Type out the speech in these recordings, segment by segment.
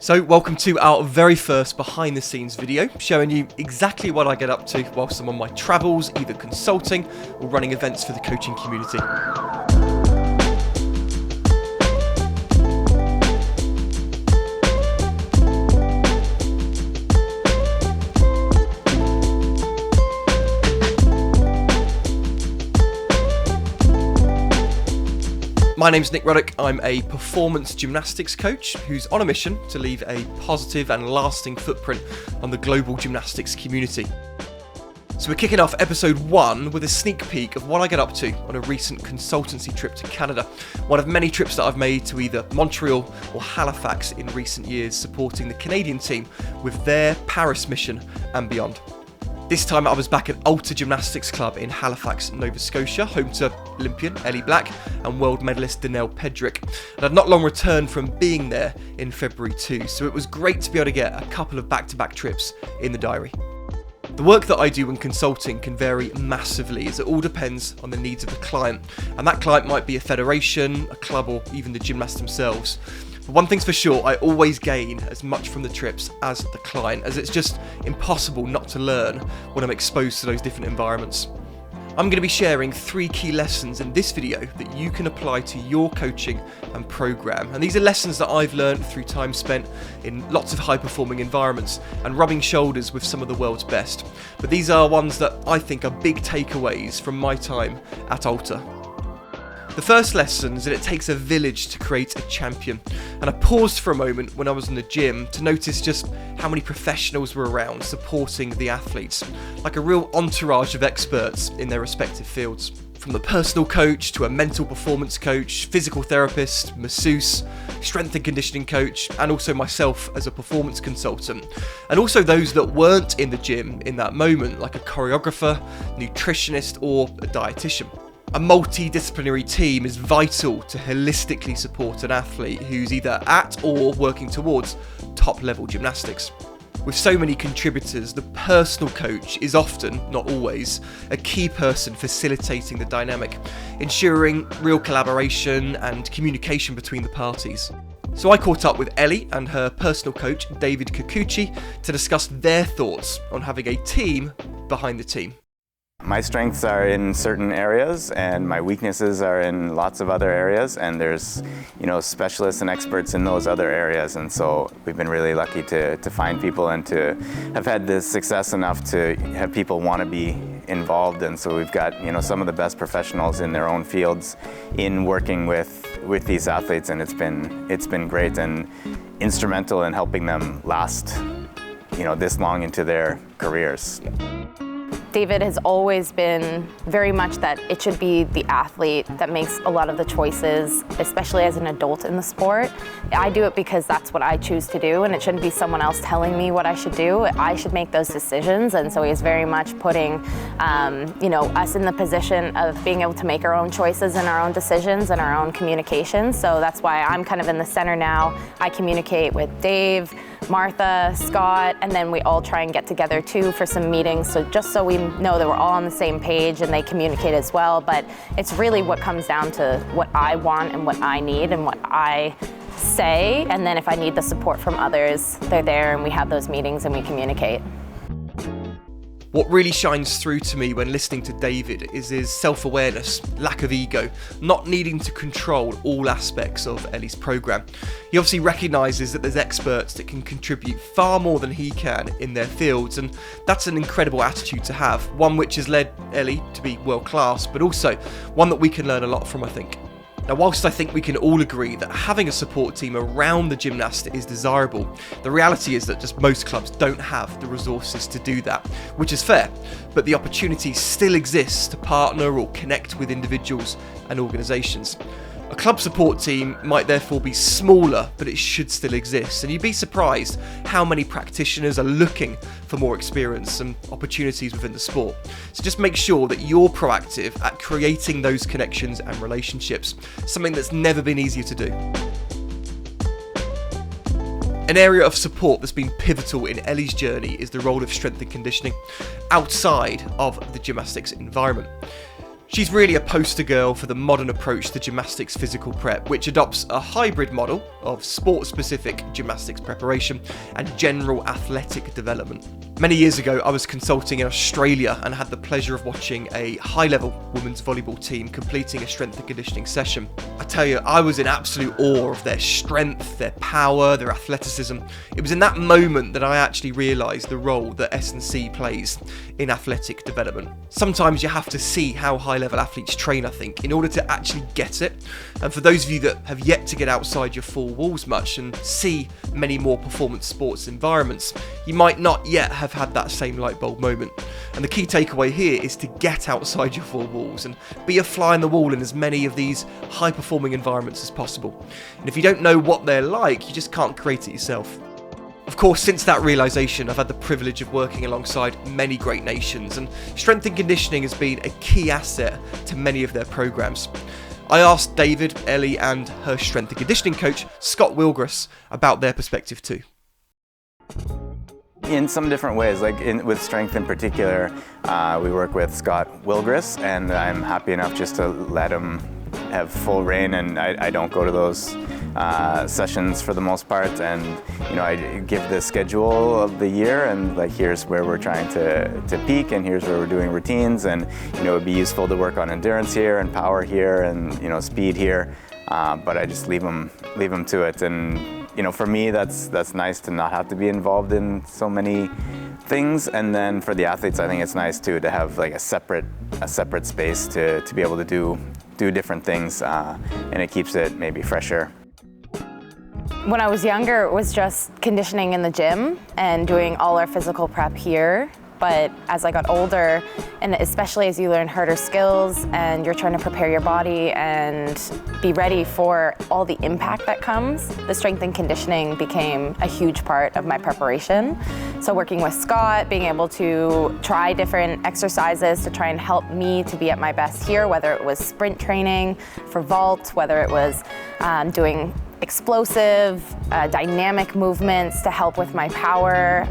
So welcome to our very first behind the scenes video, showing you exactly what I get up to whilst I'm on my travels, either consulting or running events for the coaching community. My name's Nick Ruddock. I'm a performance gymnastics coach who's on a mission to leave a positive and lasting footprint on the global gymnastics community. So we're kicking off episode 1 with a sneak peek of what I get up to on a recent consultancy trip to Canada. One of many trips that I've made to either Montreal or Halifax in recent years, supporting the Canadian team with their Paris mission and beyond. This time I was back at Alta Gymnastics Club in Halifax, Nova Scotia, home to Olympian Ellie Black and world medalist Danelle Pedrick. And I'd not long returned from being there in February too, so it was great to be able to get a couple of back-to-back trips in the diary. The work that I do when consulting can vary massively, as it all depends on the needs of the client. And that client might be a federation, a club, or even the gymnasts themselves. But one thing's for sure, I always gain as much from the trips as the client, as it's just impossible not to learn when I'm exposed to those different environments. I'm going to be sharing 3 key lessons in this video that you can apply to your coaching and program. And these are lessons that I've learned through time spent in lots of high-performing environments and rubbing shoulders with some of the world's best. But these are ones that I think are big takeaways from my time at Alta. The first lesson is that it takes a village to create a champion, and I paused for a moment when I was in the gym to notice just how many professionals were around supporting the athletes, like a real entourage of experts in their respective fields. From the personal coach to a mental performance coach, physical therapist, masseuse, strength and conditioning coach, and also myself as a performance consultant. And also those that weren't in the gym in that moment, like a choreographer, nutritionist, or a dietitian. A multidisciplinary team is vital to holistically support an athlete who's either at or working towards top-level gymnastics. With so many contributors, the personal coach is often, not always, a key person facilitating the dynamic, ensuring real collaboration and communication between the parties. So I caught up with Ellie and her personal coach, David Kikuchi, to discuss their thoughts on having a team behind the team. My strengths are in certain areas and my weaknesses are in lots of other areas, and there's, specialists and experts in those other areas, and so we've been really lucky to find people and to have had this success enough to have people want to be involved. And so we've got some of the best professionals in their own fields in working with these athletes, and it's been great and instrumental in helping them last this long into their careers. David has always been very much that it should be the athlete that makes a lot of the choices, especially as an adult in the sport. I do it because that's what I choose to do, and it shouldn't be someone else telling me what I should do. I should make those decisions, and so he's very much putting us in the position of being able to make our own choices and our own decisions and our own communication. So that's why I'm kind of in the center now. I communicate with Dave, Martha, Scott, and then we all try and get together too for some meetings, so just so we know that we're all on the same page and they communicate as well. But it's really what comes down to what I want and what I need and what I say, and then if I need the support from others, they're there and we have those meetings and we communicate. What really shines through to me when listening to David is his self-awareness, lack of ego, not needing to control all aspects of Ellie's programme. He obviously recognises that there's experts that can contribute far more than he can in their fields, and that's an incredible attitude to have, one which has led Ellie to be world-class, but also one that we can learn a lot from, I think. Now, whilst I think we can all agree that having a support team around the gymnast is desirable, the reality is that just most clubs don't have the resources to do that, which is fair, but the opportunity still exists to partner or connect with individuals and organisations. A club support team might therefore be smaller, but it should still exist, and you'd be surprised how many practitioners are looking for more experience and opportunities within the sport. So just make sure that you're proactive at creating those connections and relationships, something that's never been easier to do. An area of support that's been pivotal in Ellie's journey is the role of strength and conditioning outside of the gymnastics environment. She's really a poster girl for the modern approach to gymnastics physical prep, which adopts a hybrid model of sport-specific gymnastics preparation and general athletic development. Many years ago, I was consulting in Australia and had the pleasure of watching a high-level women's volleyball team completing a strength and conditioning session. I tell you, I was in absolute awe of their strength, their power, their athleticism. It was in that moment that I actually realised the role that S&C plays in athletic development. Sometimes you have to see how high-level athletes train, I think, in order to actually get it. And for those of you that have yet to get outside your four walls much and see many more performance sports environments, you might not yet have had that same light bulb moment. And the key takeaway here is to get outside your four walls and be a fly on the wall in as many of these high-performing environments as possible. And if you don't know what they're like, you just can't create it yourself. Of course, since that realisation, I've had the privilege of working alongside many great nations, and strength and conditioning has been a key asset to many of their programmes. I asked David, Ellie and her strength and conditioning coach, Scott Wilgris, about their perspective too. In some different ways, with strength in particular, we work with Scott Wilgris, and I'm happy enough just to let him have full reign, and I don't go to those sessions for the most part, and I give the schedule of the year, and here's where we're trying to peak, and here's where we're doing routines, and it would be useful to work on endurance here and power here and speed here, but I just leave them to it. And for me, that's nice to not have to be involved in so many things. And then for the athletes, I think it's nice too to have a separate space to be able to do different things, and it keeps it maybe fresher. When I was younger, it was just conditioning in the gym and doing all our physical prep here. But as I got older, and especially as you learn harder skills and you're trying to prepare your body and be ready for all the impact that comes, the strength and conditioning became a huge part of my preparation. So working with Scott, being able to try different exercises to try and help me to be at my best here, whether it was sprint training for vault, whether it was doing explosive, dynamic movements to help with my power,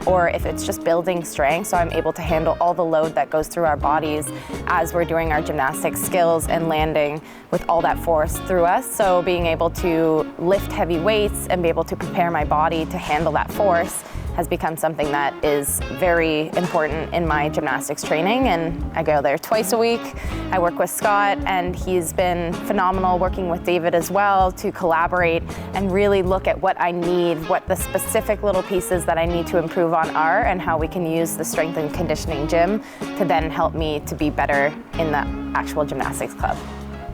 or if it's just building strength, so I'm able to handle all the load that goes through our bodies as we're doing our gymnastic skills and landing with all that force through us. So being able to lift heavy weights and be able to prepare my body to handle that force has become something that is very important in my gymnastics training, and I go there twice a week. I work with Scott, and he's been phenomenal working with David as well to collaborate and really look at what I need, what the specific little pieces that I need to improve on are, and how we can use the strength and conditioning gym to then help me to be better in the actual gymnastics club.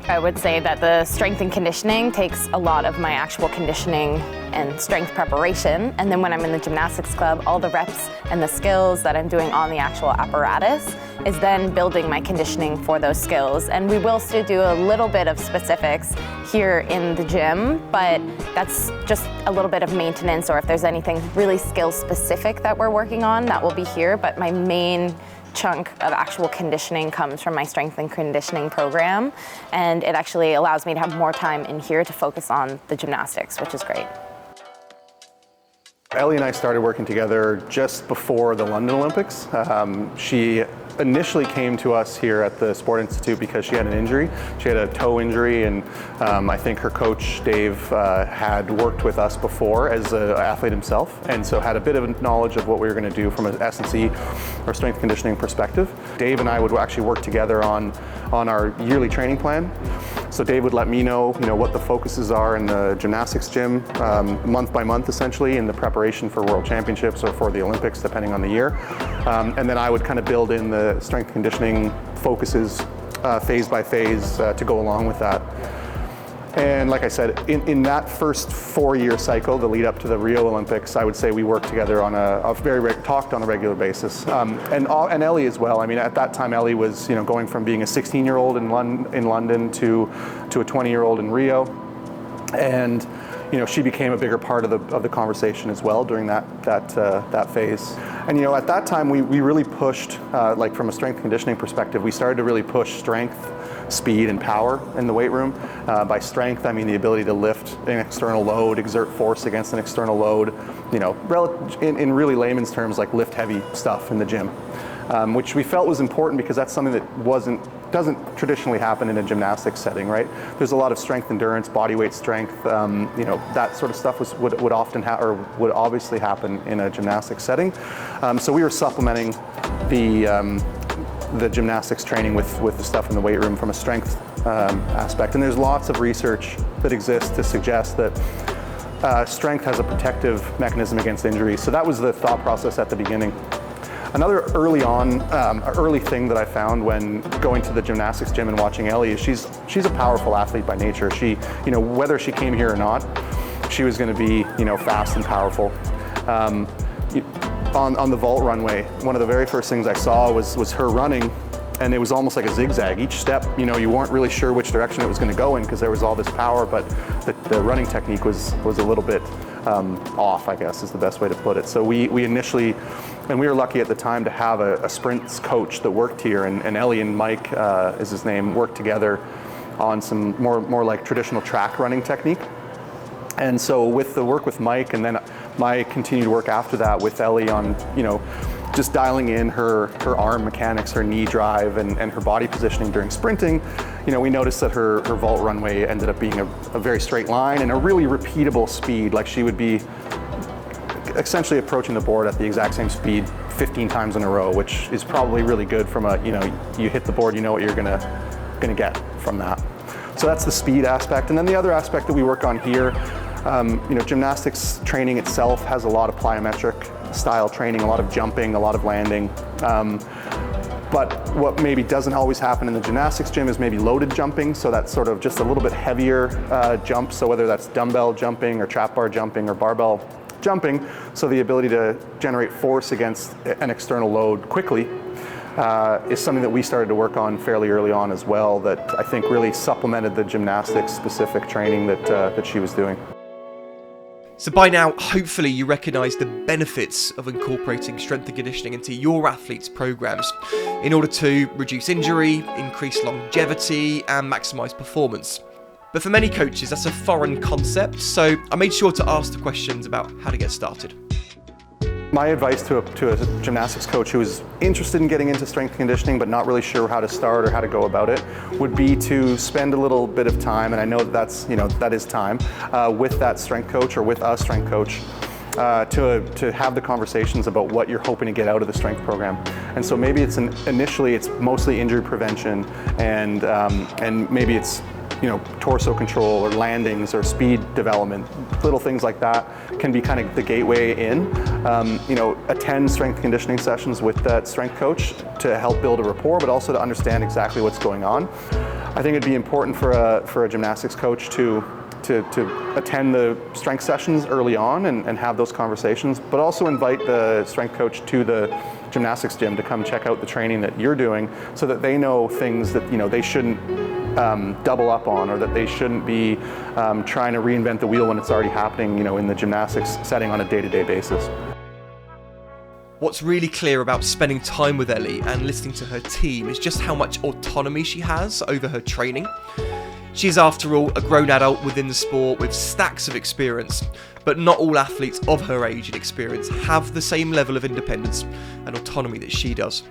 I would say that the strength and conditioning takes a lot of my actual conditioning and strength preparation, and then when I'm in the gymnastics club, all the reps and the skills that I'm doing on the actual apparatus is then building my conditioning for those skills. And we will still do a little bit of specifics here in the gym, but that's just a little bit of maintenance, or if there's anything really skill specific that we're working on, that will be here. But my main chunk of actual conditioning comes from my strength and conditioning program, and it actually allows me to have more time in here to focus on the gymnastics, which is great. Ellie and I started working together just before the London Olympics. She initially came to us here at the Sport Institute because she had an injury. She had a toe injury, and I think her coach, Dave, had worked with us before as an athlete himself, and so had a bit of knowledge of what we were going to do from an S&C or strength conditioning perspective. Dave and I would actually work together on our yearly training plan. So Dave would let me know, what the focuses are in the gymnastics gym, month by month essentially, in the preparation for World Championships or for the Olympics, depending on the year. And then I would kind of build in the strength conditioning focuses phase by phase to go along with that. And like I said, in that first 4-year cycle, the lead up to the Rio Olympics, I would say we worked together on talked on a regular basis. And Ellie as well. I mean, at that time, Ellie was going from being a 16-year-old in London to a 20-year-old in Rio, and she became a bigger part of the conversation as well during that phase. And at that time, we really pushed, from a strength conditioning perspective, we started to really push strength, speed, and power in the weight room. By strength, I mean the ability to lift an external load, exert force against an external load, in really layman's terms, like lift heavy stuff in the gym. which we felt was important because that's something that doesn't traditionally happen in a gymnastics setting, right? There's a lot of strength, endurance, body weight strength, that sort of stuff would often would obviously happen in a gymnastics setting. So we were supplementing the gymnastics training with the stuff in the weight room from a strength aspect. And there's lots of research that exists to suggest that strength has a protective mechanism against injury. So that was the thought process at the beginning. Another early thing that I found when going to the gymnastics gym and watching Ellie is she's a powerful athlete by nature. She, whether she came here or not, she was going to be, fast and powerful. On the vault runway, one of the very first things I saw was her running, and it was almost like a zigzag. Each step, you weren't really sure which direction it was going to go in because there was all this power, but the running technique was a little bit off, I guess is the best way to put it. So we initially, and we were lucky at the time to have a sprints coach that worked here, and Ellie and Mike is his name, worked together on some more like traditional track running technique. And so with the work with Mike, and then my continued work after that with Ellie on, just dialing in her arm mechanics, her knee drive, and her body positioning during sprinting, we noticed that her vault runway ended up being a very straight line and a really repeatable speed. Like she would be essentially approaching the board at the exact same speed 15 times in a row, which is probably really good from you hit the board, you know what you're gonna get from that. So that's the speed aspect. And then the other aspect that we work on here, gymnastics training itself has a lot of plyometric style training, a lot of jumping, a lot of landing. But what maybe doesn't always happen in the gymnastics gym is maybe loaded jumping. So that's sort of just a little bit heavier jump. So whether that's dumbbell jumping or trap bar jumping or barbell jumping, so the ability to generate force against an external load quickly is something that we started to work on fairly early on as well, that I think really supplemented the gymnastics specific training that she was doing. So by now, hopefully you recognise the benefits of incorporating strength and conditioning into your athletes' programmes in order to reduce injury, increase longevity and maximise performance. But for many coaches, that's a foreign concept, so I made sure to ask the questions about how to get started. My advice to a gymnastics coach who is interested in getting into strength conditioning but not really sure how to start or how to go about it would be to spend a little bit of time, and I know that is time, with that strength coach or with a strength coach to have the conversations about what you're hoping to get out of the strength program. And so maybe initially it's mostly injury prevention and maybe it's torso control or landings or speed development, little things like that can be kind of the gateway in. Attend strength conditioning sessions with that strength coach to help build a rapport, but also to understand exactly what's going on. I think it'd be important for a gymnastics coach to attend the strength sessions early on and have those conversations, but also invite the strength coach to the gymnastics gym to come check out the training that you're doing so that they know things that they shouldn't double up on, or that they shouldn't be trying to reinvent the wheel when it's already happening in the gymnastics setting on a day-to-day basis. What's really clear about spending time with Ellie and listening to her team is just how much autonomy she has over her training. She's, after all, a grown adult within the sport with stacks of experience, but not all athletes of her age and experience have the same level of independence and autonomy that she does.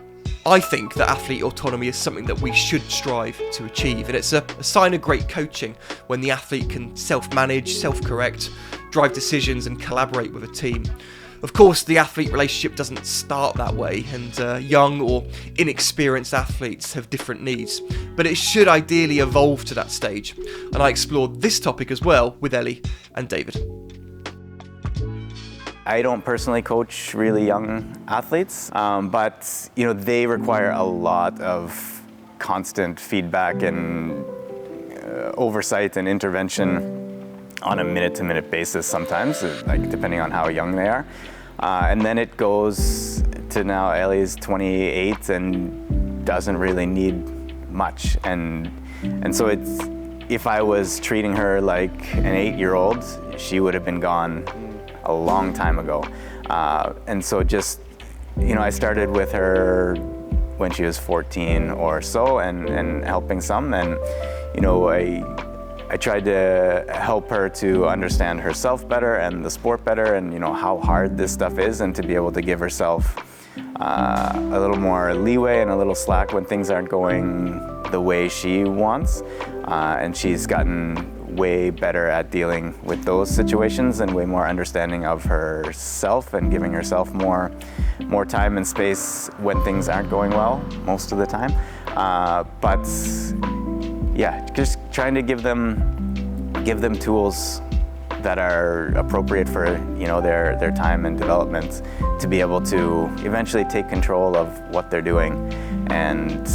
I think that athlete autonomy is something that we should strive to achieve, and it's a sign of great coaching when the athlete can self-manage, self-correct, drive decisions and collaborate with a team. Of course, the athlete relationship doesn't start that way, and young or inexperienced athletes have different needs, but it should ideally evolve to that stage, and I explored this topic as well with Ellie and David. I don't personally coach really young athletes, but they require a lot of constant feedback and oversight and intervention on a minute-to-minute basis sometimes, like depending on how young they are. And then it goes to now Ellie's 28 and doesn't really need much. And so if I was treating her like an 8-year-old, she would have been gone a long time ago. And so just, I started with her when she was 14 or so and helping some. And, I tried to help her to understand herself better and the sport better and, how hard this stuff is, and to be able to give herself a little more leeway and a little slack when things aren't going the way she wants. And she's gotten way better at dealing with those situations and way more understanding of herself and giving herself more time and space when things aren't going well most of the time. But yeah, just trying to give them tools that are appropriate for their time and development to be able to eventually take control of what they're doing, and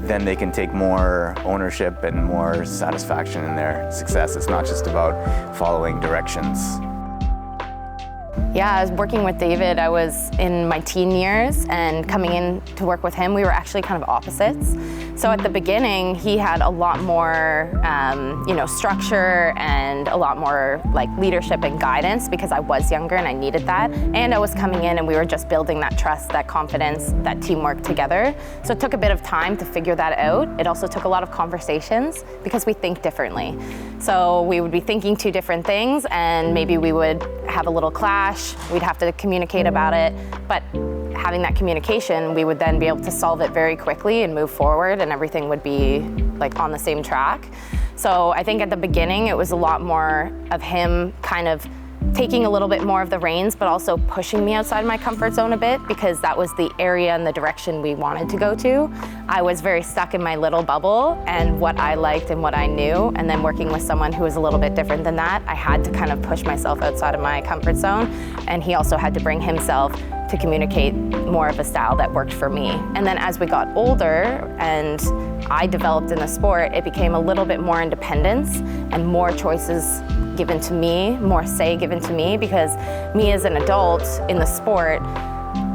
then they can take more ownership and more satisfaction in their success. It's not just about following directions. Yeah, I was working with David. I was in my teen years, and coming in to work with him, we were actually kind of opposites. So at the beginning, he had a lot more, structure and a lot more like leadership and guidance because I was younger and I needed that. And I was coming in and we were just building that trust, that confidence, that teamwork together. So it took a bit of time to figure that out. It also took a lot of conversations because we think differently. So we would be thinking two different things, and maybe we would have a little clash. We'd have to communicate about it, but having that communication, we would then be able to solve it very quickly and move forward, and everything would be like on the same track. So I think at the beginning, it was a lot more of him kind of taking a little bit more of the reins, but also pushing me outside my comfort zone a bit, because that was the area and the direction we wanted to go to. I was very stuck in my little bubble and what I liked and what I knew, and then working with someone who was a little bit different than that, I had to kind of push myself outside of my comfort zone, and he also had to bring himself to communicate more of a style that worked for me. And then as we got older and I developed in the sport, it became a little bit more independence and more choices given to me, more say given to me, because me as an adult in the sport,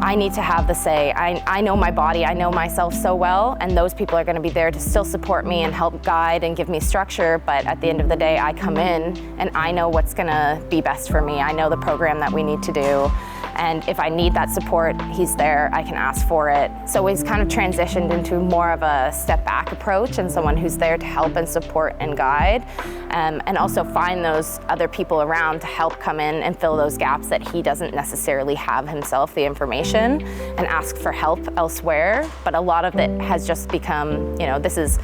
I need to have the say. I know my body, I know myself so well, and those people are going to be there to still support me and help guide and give me structure, but at the end of the day, I come in and I know what's going to be best for me. I know the program that we need to do. And if I need that support, he's there, I can ask for it. So he's kind of transitioned into more of a step back approach and someone who's there to help and support and guide, and also find those other people around to help come in and fill those gaps that he doesn't necessarily have himself the information, and ask for help elsewhere. But a lot of it has just become, this is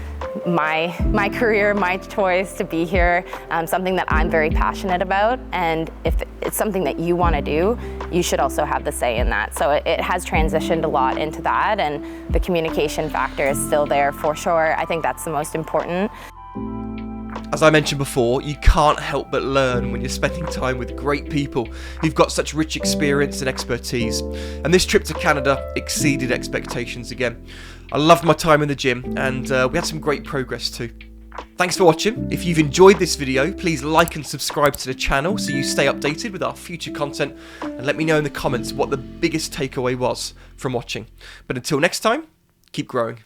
my career, my choice to be here, something that I'm very passionate about. And if it's something that you want to do, you should also have the say in that. So it has transitioned a lot into that, and the communication factor is still there for sure. I think that's the most important. As I mentioned before, you can't help but learn when you're spending time with great people who've got such rich experience and expertise. And this trip to Canada exceeded expectations again. I loved my time in the gym, and we had some great progress too. Thanks for watching. If you've enjoyed this video, please like and subscribe to the channel so you stay updated with our future content, and let me know in the comments what the biggest takeaway was from watching. But until next time, keep growing.